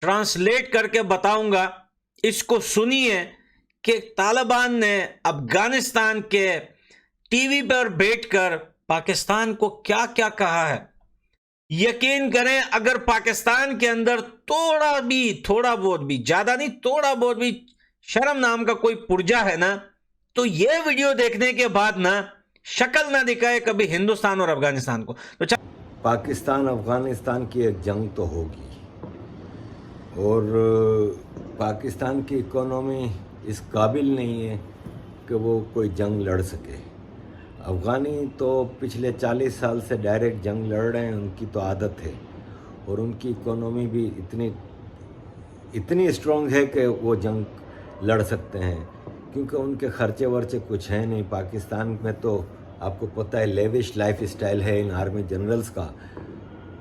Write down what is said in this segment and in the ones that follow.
Translate करके बताऊंगा, इसको सुनिए कि तालिबान ने अफगानिस्तान के टीवी पर बैठकर पाकिस्तान को क्या क्या कहा है। यकीन करें, अगर पाकिस्तान के अंदर थोड़ा बहुत भी, ज्यादा नहीं, थोड़ा बहुत भी शर्म नाम का कोई पुर्जा है ना, तो यह वीडियो देखने के बाद ना शक्ल ना दिखाए कभी हिंदुस्तान और अफगानिस्तान को। तो पाकिस्तान अफगानिस्तान की एक जंग तो होगी, और पाकिस्तान की इकोनॉमी इस काबिल नहीं है कि वो कोई जंग लड़ सके। अफ़गानी तो पिछले 40 साल से डायरेक्ट जंग लड़ रहे हैं, उनकी तो आदत है, और उनकी इकोनॉमी भी इतनी स्ट्रॉन्ग है कि वो जंग लड़ सकते हैं, क्योंकि उनके खर्चे वर्चे कुछ हैं नहीं। पाकिस्तान में तो आपको पता है लेविश लाइफ स्टाइल है इन आर्मी जनरल्स का,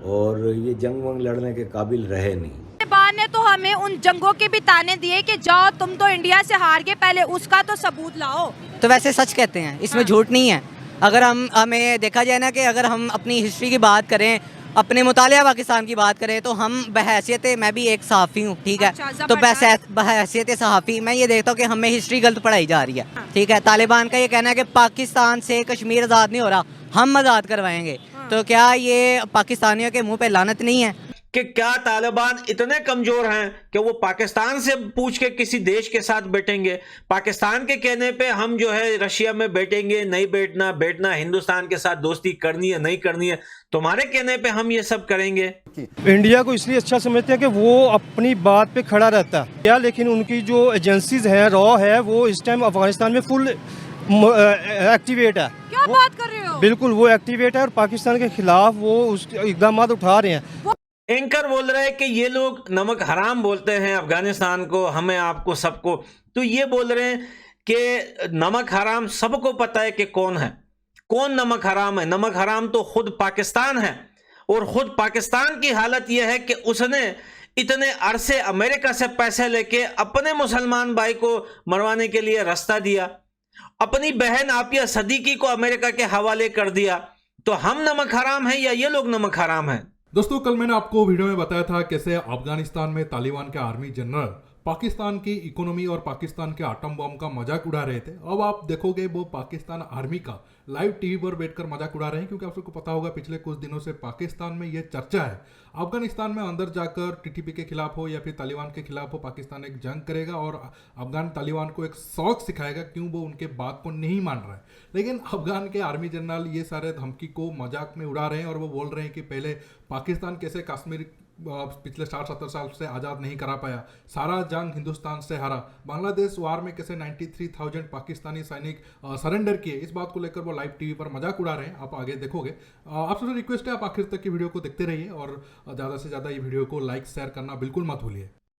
और ये जंग वंग लड़ने के काबिल रहे नहीं। तालिबान ने तो हमें उन जंगों के भी ताने दिए कि जाओ तुम तो इंडिया से हार गए, पहले उसका तो सबूत लाओ। तो वैसे सच कहते हैं, इसमें झूठ नहीं है। अगर हमें देखा जाए ना कि अगर हम अपनी हिस्ट्री की बात करें, अपने मुतालिया पाकिस्तान की बात करें, तो हम बहैसियत, मैं भी एक सहाफ़ी हूँ, ठीक है। अच्छा, तो बहैसियत सहाफ़ी मैं ये देखता हूँ कि हमें हिस्ट्री गलत पढ़ाई जा रही है, ठीक है। तालिबान का ये कहना है कि पाकिस्तान से कश्मीर आज़ाद नहीं हो रहा, हम आज़ाद करवाएंगे। तो क्या ये पाकिस्तानियों के मुँह पे लानत नहीं है कि क्या तालिबान इतने कमजोर हैं कि वो पाकिस्तान से पूछ के किसी देश के साथ बैठेंगे? पाकिस्तान के कहने पे हम जो है रशिया में बैठेंगे, नहीं बैठना, हिंदुस्तान के साथ दोस्ती करनी है नहीं करनी है, तुम्हारे कहने पे हम ये सब करेंगे। इंडिया को इसलिए अच्छा समझते हैं कि वो अपनी बात पे खड़ा रहता है या, लेकिन उनकी जो एजेंसीज हैं, रॉ है, वो इस टाइम अफगानिस्तान में फुल एक्टिवेट है। क्या बात कर रहे हो? बिल्कुल वो एक्टिवेट है, और पाकिस्तान के खिलाफ वो उस इकदाम उठा रहे हैं। एंकर बोल रहे हैं कि ये लोग नमक हराम बोलते हैं अफगानिस्तान को, हमें, आपको, सबको। तो ये बोल रहे हैं कि नमक हराम सबको पता है कि कौन है, कौन नमक हराम है। नमक हराम तो खुद पाकिस्तान है, और खुद पाकिस्तान की हालत यह है कि उसने इतने अरसे अमेरिका से पैसे लेके अपने मुसलमान भाई को मरवाने के लिए रास्ता दिया, अपनी बहन आपिया सदीकी को अमेरिका के हवाले कर दिया। तो हम नमक हराम है या ये लोग नमक हराम है? दोस्तों, कल मैंने आपको वीडियो में बताया था कैसे अफगानिस्तान में तालिबान के आर्मी जनरल पाकिस्तान की इकोनॉमी और पाकिस्तान के आटम बम का मजाक उड़ा रहे थे। अब आप देखोगे वो पाकिस्तान आर्मी का लाइव टीवी पर बैठकर मजाक उड़ा रहे हैं, क्योंकि आप सबको पता होगा पिछले कुछ दिनों से पाकिस्तान में ये चर्चा है, अफगानिस्तान में अंदर जाकर टीटीपी के खिलाफ हो या फिर तालिबान के खिलाफ हो, पाकिस्तान एक जंग करेगा और अफगान तालिबान को एक शौक सिखाएगा क्यों वो उनके बात को नहीं मान रहा है। लेकिन अफगान के आर्मी जनरल ये सारे धमकी को मजाक में उड़ा रहे हैं, और वो बोल रहे हैं कि पहले पाकिस्तान कैसे कश्मीर पिछले 60-70 साल से आज़ाद नहीं करा पाया, सारा जंग हिंदुस्तान से हारा, बांग्लादेश वार में कैसे 93,000 पाकिस्तानी सैनिक सरेंडर किए, इस बात को लेकर वो लाइव टीवी पर मजाक उड़ा रहे हैं। आप आगे देखोगे। आप सबसे रिक्वेस्ट है आप आखिर तक की वीडियो को देखते रहिए, और ज़्यादा से ज़्यादा ये वीडियो को लाइक शेयर करना बिल्कुल मत भूलिए।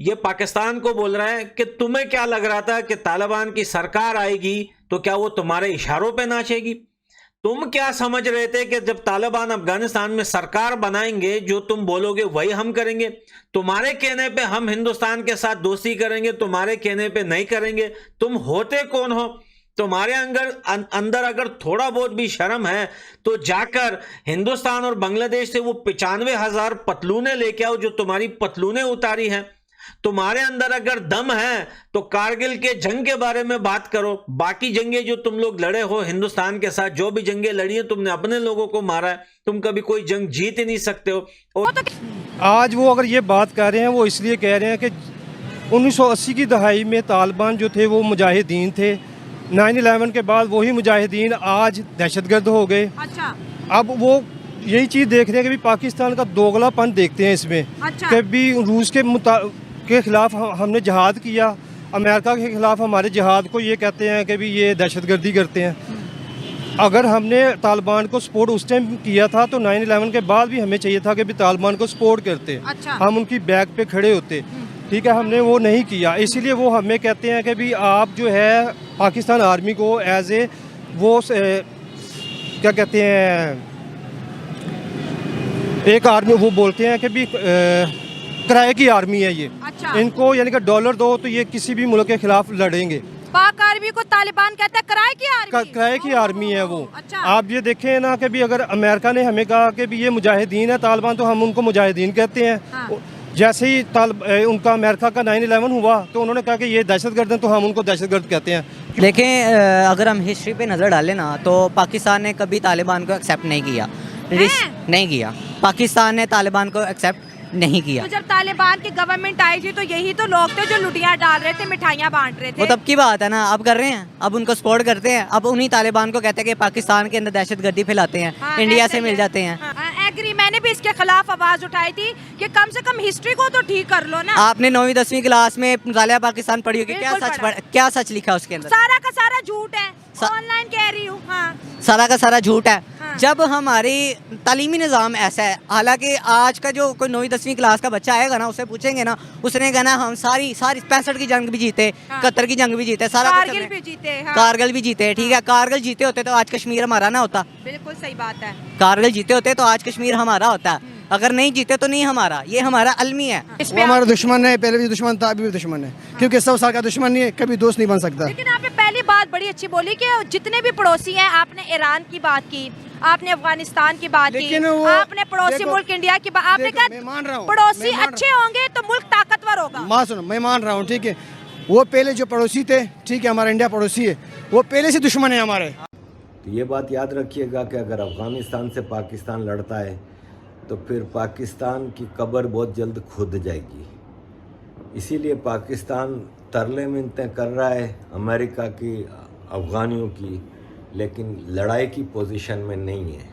ये पाकिस्तान को बोल रहा है कि तुम्हें क्या लग रहा था कि तालिबान की सरकार आएगी तो क्या वो तुम्हारे इशारों पे नाचेगी? तुम क्या समझ रहे थे कि जब तालिबान अफगानिस्तान में सरकार बनाएंगे, जो तुम बोलोगे वही हम करेंगे? तुम्हारे कहने पे हम हिंदुस्तान के साथ दोस्ती करेंगे, तुम्हारे कहने पे नहीं करेंगे। तुम होते कौन हो? तुम्हारे अंदर अगर थोड़ा बहुत भी शर्म है तो जाकर हिंदुस्तान और बांग्लादेश से वो 95,000 पतलूने लेके आओ जो तुम्हारी पतलूने उतारी हैं। तुम्हारे अंदर अगर दम है तो कारगिल के जंग के बारे में बात करो। बाकी जंगे जो तुम लोग लड़े हो हिंदुस्तान के साथ, जो भी जंगे लड़ी है, तुमने अपने लोगों को मारा है, तुम कभी कोई जंग जीत ही नहीं सकते हो। और आज वो अगर ये बात कर रहे हैं, वो इसलिए कह रहे हैं कि 1980 की दहाई में तालिबान जो थे वो मुजाहिदीन थे, 9/11 के बाद वही मुजाहिदीन आज दहशतगर्द हो गए। अच्छा। अब वो यही चीज़ देख रहे हैं कि भी पाकिस्तान का दोगलापन देखते हैं इसमें। अच्छा। कि भी रूस के खिलाफ हमने जहाद किया, अमेरिका के खिलाफ हमारे जहाद को ये कहते हैं कि भी ये दहशतगर्दी करते हैं। अगर हमने तालिबान को सपोर्ट उस टाइम किया था तो 9/11 के बाद भी हमें चाहिए था कि भी तालिबान को सपोर्ट करते, अच्छा। हम उनकी बैक पे खड़े होते। ठीक है, हमने वो नहीं किया, इसीलिए वो हमें कहते हैं कि भी आप जो है पाकिस्तान आर्मी को एज ए वो क्या कहते हैं, एक आर्मी वो बोलते हैं कि भी किराए की आर्मी है ये। अच्छा। इनको यानी कि डॉलर दो तो ये किसी भी मुल्क के खिलाफ लड़ेंगे। पाक आर्मी को तालिबान कहता है किराए की आर्मी। किराए की आर्मी है वो। अच्छा। आप ये देखें ना कि भी अगर अमेरिका ने हमें कहा कि भी ये मुजाहिदीन है तालिबान, तो हम उनको मुजाहिदीन कहते हैं। हाँ। जैसे ही उनका अमेरिका का 9/11 हुआ तो उन्होंने कहा कि ये दहशतगर्द हैं, तो हम उनको दहशतगर्द कहते हैं। देखें, अगर हम हिस्ट्री पे नज़र डालें ना तो पाकिस्तान ने कभी तालिबान को एक्सेप्ट नहीं किया। नहीं किया, पाकिस्तान ने तालिबान को एक्सेप्ट नहीं किया। तो जब तालिबान की गवर्नमेंट आई थी तो यही तो लोग थे जो लुटियां डाल रहे थे, मिठाइयां बांट रहे थे। वो तब की बात है ना, अब कर रहे हैं, अब उनको सपोर्ट करते हैं, अब उन्हीं तालिबान को कहते हैं कि पाकिस्तान के अंदर दहशतगर्दी फैलाते हैं। हाँ, इंडिया ऐसे से ही मिल है। जाते हैं। हाँ, एग्री, मैंने भी इसके खिलाफ आवाज उठाई थी कि कम से कम हिस्ट्री को तो ठीक कर लो ना। आपने 9वीं 10वीं क्लास में मुतालिया पाकिस्तान पढ़ी होगी, बिल्कुल क्या सच लिखा उसके अंदर? सारा का सारा झूठ है, सा- ऑनलाइन कह रही हूँ। हाँ। सारा का सारा झूठ है। हाँ। जब हमारी तालीमी निज़ाम ऐसा है, हालांकि आज का जो कोई 9वीं 10वीं क्लास का बच्चा आएगा ना, उसे पूछेंगे ना, उसने कहना हम सारी 65 की जंग भी जीते, हाँ। 71 की जंग भी जीते, सारा कुछ कारगिल हमने- भी जीते। हाँ। कारगिल भी जीते। ठीक है, कारगिल जीते होते तो आज कश्मीर हमारा ना होता। बिल्कुल सही बात है। कारगिल जीते होते तो आज कश्मीर हमारा होता। अगर नहीं जीते तो नहीं हमारा, ये हमारा अलमी है। इस वो पे हमारा दुश्मन है, पहले भी दुश्मन था, अभी भी दुश्मन है, क्योंकि 100 साल का दुश्मन नहीं है, कभी दोस्त नहीं बन सकता। लेकिन आपने पहली बात बड़ी अच्छी बोली कि जितने भी पड़ोसी हैं, आपने ईरान की बात की, आपने अफगानिस्तान की बात की, लेकिन वो आपने पड़ोसी देखो- मुल्क इंडिया की बात, आपने देखो, मैं कहा मान रहा हूँ, पड़ोसी मैं मान अच्छे होंगे तो मुल्क ताकतवर होगा। माँ सुनो, मैं मान रहा हूँ, ठीक है, वो पहले जो पड़ोसी थे, ठीक है, हमारा इंडिया पड़ोसी है, वो पहले से दुश्मन है हमारे। तो ये बात याद रखिएगा कि अगर अफ़गानिस्तान से पाकिस्तान लड़ता है तो फिर पाकिस्तान की कब्र बहुत जल्द खुद जाएगी। इसीलिए पाकिस्तान तरले मिन्नतें कर रहा है अमेरिका की, अफ़गानियों की, लेकिन लड़ाई की पोजीशन में नहीं है।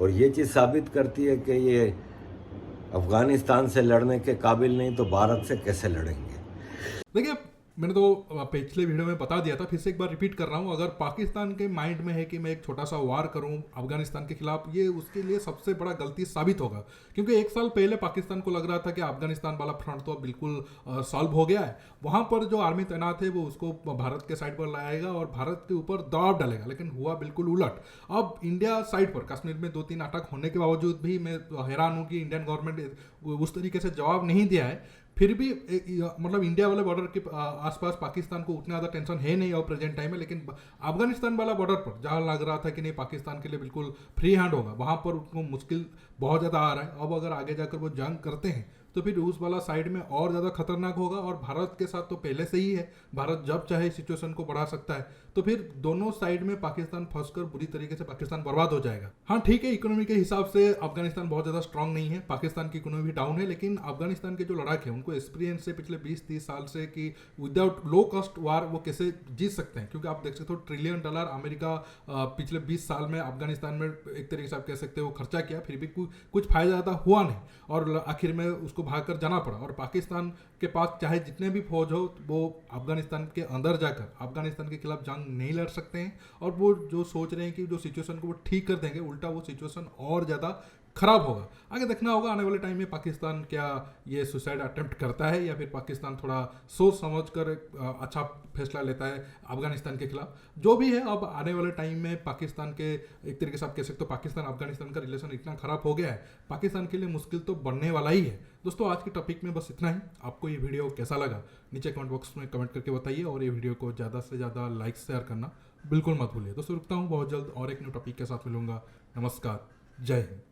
और ये चीज़ साबित करती है कि ये अफ़गानिस्तान से लड़ने के काबिल नहीं तो भारत से कैसे लड़ेंगे। देखिए, मैंने तो पिछले वीडियो में बता दिया था, फिर से एक बार रिपीट कर रहा हूँ। अगर पाकिस्तान के माइंड में है कि मैं एक छोटा सा वार करूँ अफगानिस्तान के खिलाफ, ये उसके लिए सबसे बड़ा गलती साबित होगा। क्योंकि एक साल पहले पाकिस्तान को लग रहा था कि अफगानिस्तान वाला फ्रंट तो अब बिल्कुल सॉल्व हो गया है, वहाँ पर जो आर्मी तैनात है वो उसको भारत के साइड पर लाएगा और भारत के ऊपर दबाव डालेगा। लेकिन हुआ बिल्कुल उलट। अब इंडिया साइड पर कश्मीर में 2-3 अटैक होने के बावजूद भी मैं हैरान हूँ कि इंडियन गवर्नमेंट उस तरीके से जवाब नहीं दिया है। फिर भी मतलब इंडिया वाले बॉर्डर के आसपास पाकिस्तान को उतना ज़्यादा टेंशन है नहीं और प्रेजेंट टाइम में। लेकिन अफगानिस्तान वाला बॉर्डर पर जहाँ लग रहा था कि नहीं पाकिस्तान के लिए बिल्कुल फ्री हैंड होगा, वहाँ पर उनको मुश्किल बहुत ज़्यादा आ रहा है। अब अगर आगे जाकर वो जंग करते हैं तो फिर उस वाला साइड में और ज़्यादा खतरनाक होगा। और भारत के साथ तो पहले से ही है, भारत जब चाहे सिचुएशन को बढ़ा सकता है। तो फिर दोनों साइड में पाकिस्तान फंसकर बुरी तरीके से पाकिस्तान बर्बाद हो जाएगा। हाँ ठीक है, इकोनॉमी के हिसाब से अफगानिस्तान बहुत ज़्यादा स्ट्रांग नहीं है, पाकिस्तान की इकोनॉमी भी डाउन है। लेकिन अफगानिस्तान के जो लड़ाक है उनको एक्सपीरियंस है पिछले 20-30 साल से कि विदाउट लो कॉस्ट वार वो कैसे जीत सकते हैं। क्योंकि आप देख सकते हो $1 ट्रिलियन अमेरिका पिछले 20 साल में अफगानिस्तान में एक तरीके से आप कह सकते हो खर्चा किया, फिर भी कुछ फायदा ज़्यादा हुआ नहीं और आखिर में उसको भागकर जाना पड़ा। और पाकिस्तान के पास चाहे जितने भी फौज हो वो अफगानिस्तान के अंदर जाकर अफगानिस्तान के खिलाफ जंग नहीं लड़ सकते हैं। और वो जो सोच रहे हैं कि जो सिचुएशन को वो ठीक कर देंगे, उल्टा वो सिचुएशन और ज़्यादा खराब होगा। आगे देखना होगा आने वाले टाइम में पाकिस्तान क्या ये सुसाइड अटेम्प्ट करता है या फिर पाकिस्तान थोड़ा सोच समझ कर अच्छा फैसला लेता है अफगानिस्तान के खिलाफ। जो भी है, अब आने वाले टाइम में पाकिस्तान के एक तरीके से आप कह सकते हो पाकिस्तान अफगानिस्तान का रिलेशन इतना खराब हो गया है, पाकिस्तान के लिए मुश्किल तो बढ़ने वाला ही है। दोस्तों आज के टॉपिक में बस इतना ही। आपको ये वीडियो कैसा लगा नीचे कमेंट बॉक्स में कमेंट करके बताइए और ये वीडियो को ज़्यादा से ज़्यादा लाइक शेयर करना बिल्कुल मत भूलिए। दोस्तों रुकता हूँ, बहुत जल्द और एक न्यू टॉपिक के साथ मिलूंगा। नमस्कार, जय हिंद।